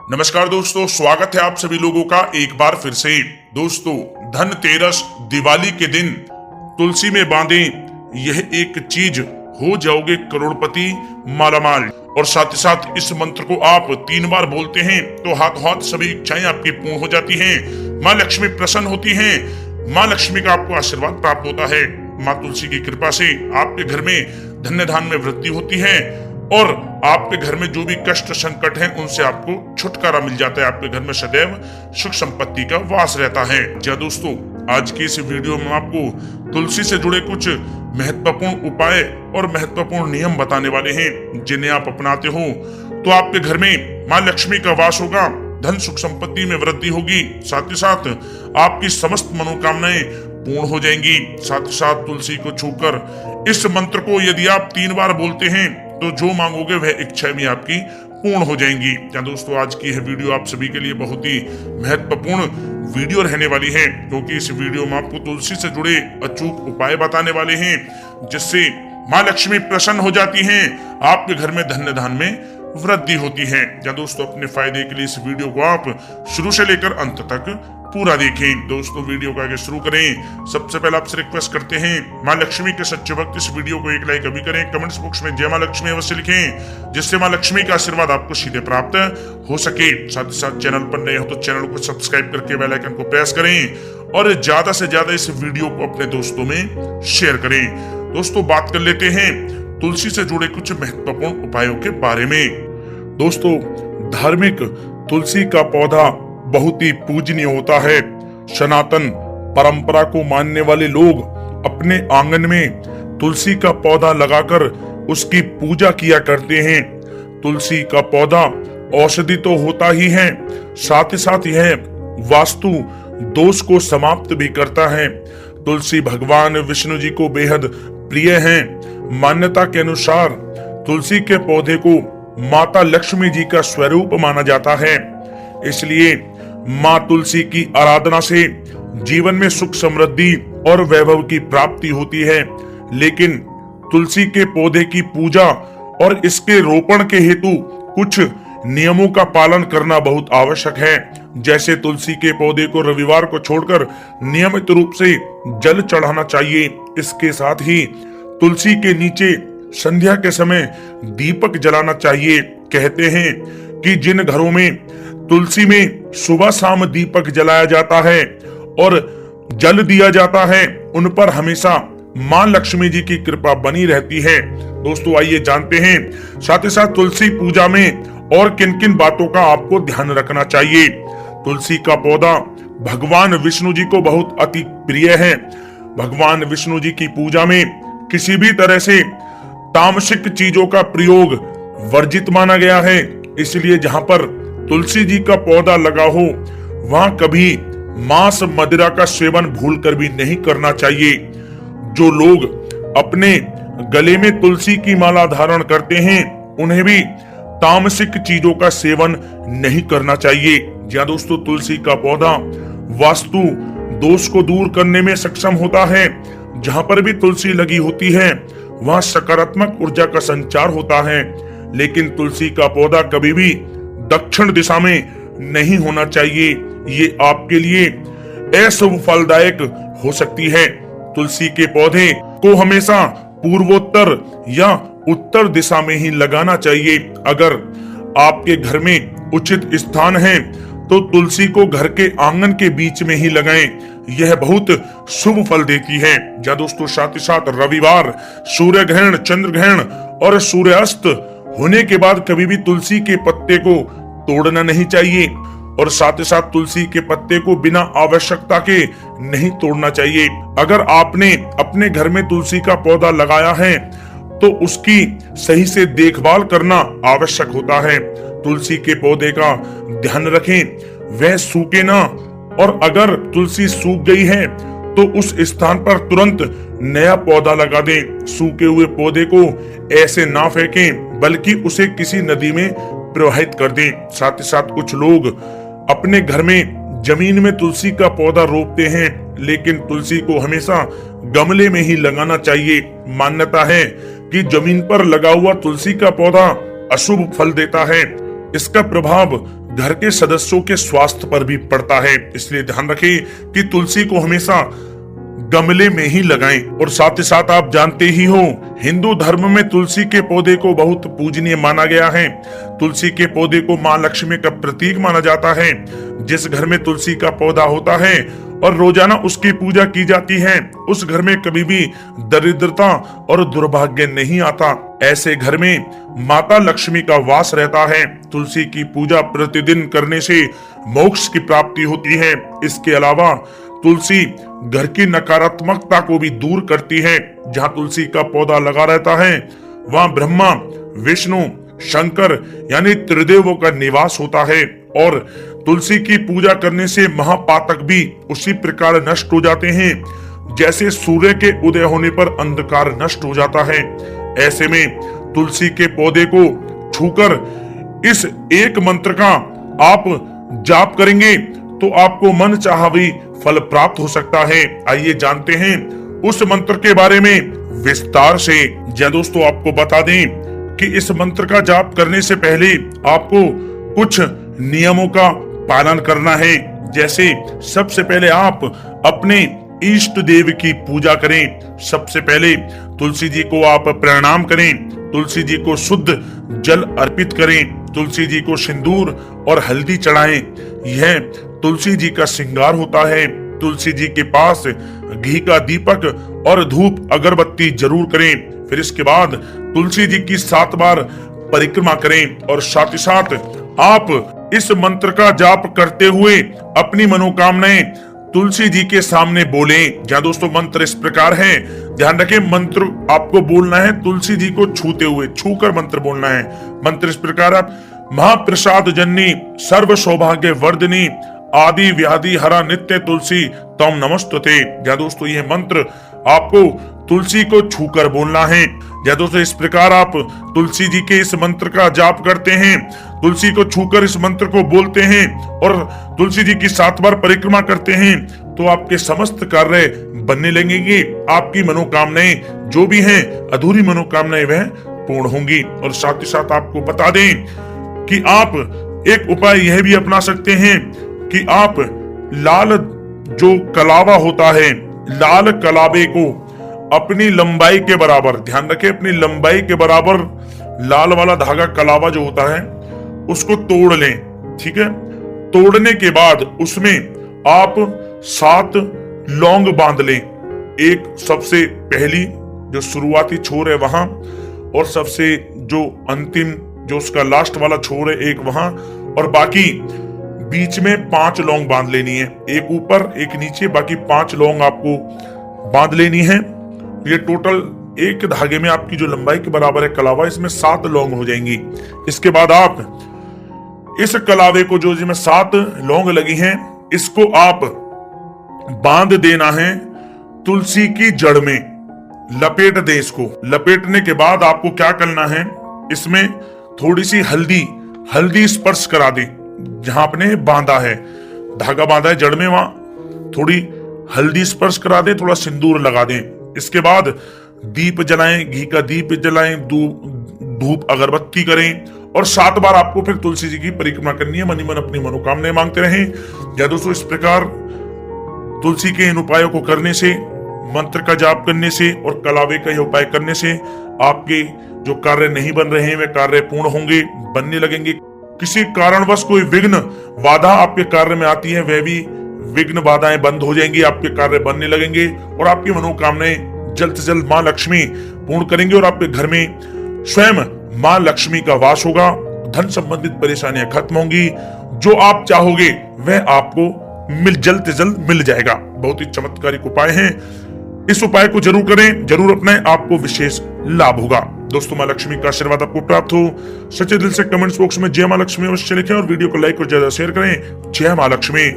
नमस्कार दोस्तों, स्वागत है आप सभी लोगों का एक बार फिर से। दोस्तों, धनतेरस दिवाली के दिन तुलसी में बांधें यह एक चीज, हो जाओगे करोड़पति मालामाल। और साथ ही साथ इस मंत्र को आप 3 बार बोलते हैं तो हाथों हाथ सभी इच्छाएं आपकी पूर्ण हो जाती हैं। माँ लक्ष्मी प्रसन्न होती हैं, माँ लक्ष्मी का आपको आशीर्वाद प्राप्त होता है। माँ तुलसी की कृपा से आपके घर में धन्य धान्य में वृद्धि होती है और आपके घर में जो भी कष्ट संकट हैं उनसे आपको छुटकारा मिल जाता है। आपके घर में सदैव सुख संपत्ति का वास रहता है। जी दोस्तों, आज की इस वीडियो में आपको तुलसी से जुड़े कुछ महत्वपूर्ण उपाय और महत्वपूर्ण नियम बताने वाले हैं, जिन्हें आप अपनाते हो तो आपके घर में माँ लक्ष्मी का वास होगा, धन सुख संपत्ति में वृद्धि होगी, साथ ही साथ आपकी समस्त मनोकामनाएं पूर्ण हो जाएंगी। साथ ही साथ तुलसी को छूकर इस मंत्र को यदि आप 3 बार बोलते हैं तो जो मांगोगे वह इच्छाएं भी आपकी पूर्ण हो जाएंगी। क्या दोस्तों, आज की यह वीडियो आप सभी के लिए बहुत ही महत्वपूर्ण वीडियो रहने वाली है, क्योंकि इस वीडियो में आपको तुलसी से जुड़े अचूक उपाय बताने वाले हैं, जिससे माँ लक्ष्मी प्रसन्न हो जाती हैं, आपके घर में धन्य धान्य में वृद्धि होती है। या दोस्तों, अपने फायदे के लिए इस वीडियो को आप शुरू से लेकर अंत तक पूरा देखें। दोस्तों, वीडियो को आगे शुरू करें सबसे पहले आपसे रिक्वेस्ट करते हैं, माँ लक्ष्मी के सच्चे भक्त इस वीडियो को एक लाइक अभी करें, कमेंट्स बॉक्स में जय माँ लक्ष्मी अवश्य लिखें, जिससे माँ लक्ष्मी का आशीर्वाद आपको सीधे प्राप्त हो सके। साथ ही साथ चैनल पर नए हो तो चैनल को सब्सक्राइब करके बेल आइकन को प्रेस करें और ज्यादा से ज्यादा इस वीडियो को अपने दोस्तों में शेयर करें। दोस्तों, बात कर लेते हैं तुलसी से जुड़े कुछ महत्वपूर्ण उपायों के बारे में। दोस्तों, धार्मिक तुलसी का पौधा बहुत ही पूजनीय होता है। सनातन परंपरा को मानने वाले लोग अपने आंगन में तुलसी का पौधा लगाकर उसकी पूजा किया करते हैं। तुलसी का पौधा औषधि तो होता ही है, साथ ही साथ यह वास्तु दोष को समाप्त भी करता है। तुलसी भगवान विष्णु जी को बेहद प्रिय है। मान्यता के अनुसार तुलसी के पौधे को माता लक्ष्मी जी का स्वरूप माना जाता है, इसलिए माँ तुलसी की आराधना से जीवन में सुख समृद्धि और वैभव की प्राप्ति होती है। लेकिन तुलसी के पौधे की पूजा और इसके रोपण के हेतु कुछ नियमों का पालन करना बहुत आवश्यक है। जैसे तुलसी के पौधे को रविवार को छोड़कर नियमित रूप से जल चढ़ाना चाहिए। इसके साथ ही तुलसी के नीचे संध्या के समय दीपक जलाना चाहिए। कहते हैं कि जिन घरों में तुलसी में सुबह शाम दीपक जलाया जाता है और जल दिया जाता है, उन पर हमेशा माँ लक्ष्मी जी की कृपा बनी रहती है। दोस्तों, आइए जानते हैं साथ ही साथ तुलसी पूजा में और किन किन बातों का आपको ध्यान रखना चाहिए। तुलसी का पौधा भगवान विष्णु जी को बहुत अति प्रिय है। भगवान विष्णु जी की पूजा में किसी भी तरह से तामसिक चीजों का प्रयोग वर्जित माना गया है, इसलिए जहाँ पर तुलसी जी का पौधा लगा हो वहां कभी मांस मदिरा का सेवन भूलकर भी नहीं करना चाहिए। जो लोग अपने गले में तुलसी की माला धारण करते हैं उन्हें भी तामसिक चीजों का सेवन नहीं करना चाहिए। जी दोस्तों, तुलसी का पौधा वास्तु दोष को दूर करने में सक्षम होता है। जहां पर भी तुलसी लगी होती है वहां सकारात्मक ऊर्जा का संचार होता है। लेकिन तुलसी का पौधा कभी भी दक्षिण दिशा में नहीं होना चाहिए, ये आपके लिए अशुभ फलदायक हो सकती है। तुलसी के पौधे को हमेशा पूर्वोत्तर या उत्तर दिशा में ही लगाना चाहिए। अगर आपके घर में उचित स्थान है तो तुलसी को घर के आंगन के बीच में ही लगाएं, यह बहुत शुभ फल देती है। या दोस्तों, साथ ही साथ रविवार, सूर्य ग्रहण, चंद्र ग्रहण और सूर्यास्त होने के बाद कभी भी तुलसी के पत्ते को तोड़ना नहीं चाहिए और साथ ही साथ तुलसी के पत्ते को बिना आवश्यकता के नहीं तोड़ना चाहिए। अगर आपने अपने घर में तुलसी का पौधा लगाया है तो उसकी सही से देखभाल करना आवश्यक होता है। तुलसी के पौधे का ध्यान रखें, वह सूखे ना, और अगर तुलसी सूख गई है तो उस स्थान पर तुरंत नया पौधा लगा दें। सूखे हुए पौधे को ऐसे ना फेंकें, बल्कि उसे किसी नदी में प्रवाहित कर दें। साथ ही साथ कुछ लोग अपने घर में जमीन में तुलसी का पौधा रोपते हैं, लेकिन तुलसी को हमेशा गमले में ही लगाना चाहिए। मान्यता है कि जमीन पर लगा हुआ तुलसी का पौधा अशुभ फल देता है। इसका प्रभाव घर के सदस्यों के स्वास्थ्य पर भी पड़ता है। इसलिए ध्यान रखें कि तुलसी को हमेशा गमले में ही लगाएं। और साथ ही साथ आप जानते ही हो, हिंदू धर्म में तुलसी के पौधे को बहुत पूजनीय माना गया है। तुलसी के पौधे को मां लक्ष्मी का प्रतीक माना जाता है। जिस घर में तुलसी का पौधा होता है और रोजाना उसकी पूजा की जाती है, उस घर में कभी भी दरिद्रता और दुर्भाग्य नहीं आता। ऐसे घर में माता लक्ष्मी का वास रहता है। तुलसी की पूजा प्रतिदिन करने से मोक्ष की प्राप्ति होती है। इसके अलावा तुलसी घर की नकारात्मकता को भी दूर करती है। जहाँ तुलसी का पौधा लगा रहता है, वहाँ ब्रह्मा, विष्णु, शंकर यानी त्रिदेवों का निवास होता है। और तुलसी की पूजा करने से महापातक भी उसी प्रकार नष्ट हो जाते हैं जैसे सूर्य के उदय होने पर अंधकार नष्ट हो जाता है। ऐसे में तुलसी के पौधे को छूकर इस एक मंत्र का आप जाप करेंगे तो आपको मन चाहा भी फल प्राप्त हो सकता है। आइए जानते हैं उस मंत्र के बारे में विस्तार से। या दोस्तों, आपको बता दें कि इस मंत्र का जाप करने से पहले आपको कुछ नियमों का पालन करना है। जैसे सबसे पहले आप अपने इष्ट देव की पूजा करें। सबसे पहले तुलसी जी को आप प्रणाम करें। तुलसी जी को शुद्ध जल अर्पित करें। तुलसी जी को सिंदूर और हल्दी चढ़ाएं। यह तुलसी जी का श्रृंगार होता है। तुलसी जी के पास घी का दीपक और धूप अगरबत्ती जरूर करें। फिर इसके बाद तुलसी जी की 7 बार परिक्रमा करें और साथ ही साथ आप इस मंत्र का जाप करते हुए अपनी मनोकामनाएं तुलसी जी के सामने बोलें। जहाँ दोस्तों मंत्र इस प्रकार है, ध्यान रखें मंत्र आपको बोलना है तुलसी जी को छूते हुए, छूकर मंत्र बोलना है। मंत्र इस प्रकार आप महाप्रसाद जननी सर्व सौभाग्य वर्धिनी आदि व्याधि हरा नित्य तुलसी तम नमस्तुते। जहाँ दोस्तों यह मंत्र आपको तुलसी को छूकर बोलना है। या दोस्तों इस प्रकार आप तुलसी जी के इस मंत्र का जाप करते हैं, तुलसी को छूकर इस मंत्र को बोलते हैं और तुलसी जी की 7 बार परिक्रमा करते हैं तो आपके समस्त कार्य बनने लगेंगे। आपकी मनोकामनाएं जो भी हैं, अधूरी मनोकामनाएं वह पूर्ण होंगी। और साथ ही साथ आपको बता दें कि आप एक उपाय यह भी अपना सकते हैं कि आप लाल जो कलावा होता है, लाल कलावे को अपनी लंबाई के बराबर, ध्यान रखें अपनी लंबाई के बराबर लाल वाला धागा कलावा जो होता है उसको तोड़ लें। ठीक है, तोड़ने के बाद उसमें आप 7 लौंग बांध लें। एक सबसे पहली जो शुरुआती छोर है वहां, और सबसे जो अंतिम जो उसका लास्ट वाला छोर है एक वहां, और बाकी बीच में 5 लौंग बांध लेनी है। एक ऊपर एक नीचे, बाकी 5 लौंग आपको बांध लेनी है। ये टोटल एक धागे में आपकी जो लंबाई के बराबर है कलावा, इसमें 7 लौंग हो जाएंगी। इसके बाद आप इस कलावे को जो जिसमें 7 लौंग लगी हैं, इसको आप बांध देना है तुलसी की जड़ में, लपेट दे इसको। लपेटने के बाद आपको क्या करना है, इसमें थोड़ी सी हल्दी स्पर्श करा दे। जहां आपने बांधा है, धागा बांधा है जड़ में, वहां थोड़ी हल्दी स्पर्श करा दे, थोड़ा सिंदूर लगा दें। इसके बाद दीप जलाएं, घी का दीप जलाएं, धूप अगरबत्ती करें और 7 बार आपको फिर तुलसी जी की परिक्रमा करनी है। मनी मन अपनी मनोकामनाएं मांगते रहें। या दोस्तों इस प्रकार तुलसी के इन उपायों को करने से, मंत्र का जाप करने से और कलावे का यह उपाय करने से आपके जो कार्य नहीं बन रहे हैं वे कार्य पूर्ण होंगे, बनने लगेंगे। किसी कारणवश कोई विघ्न बाधा आपके कार्य में आती है, वह भी विघ्न बाधाएं बंद हो जाएंगी, आपके कार्य बनने लगेंगे और आपकी मनोकामनाएं जल्द से जल्द मां लक्ष्मी पूर्ण करेंगे और आपके घर में स्वयं मां लक्ष्मी का वास होगा। धन संबंधित परेशानियां खत्म होंगी। जो आप चाहोगे वह आपको जल्द से जल्द मिल जाएगा। बहुत ही चमत्कारिक उपाय है, इस उपाय को जरूर करें, जरूर अपनाएं, आपको विशेष लाभ होगा। दोस्तों मां लक्ष्मी का आशीर्वाद आपको प्राप्त हो। सच्चे दिल से कमेंट्स बॉक्स में जय मां लक्ष्मी अवश्य लिखें और वीडियो को लाइक और ज्यादा शेयर करें। जय मां लक्ष्मी।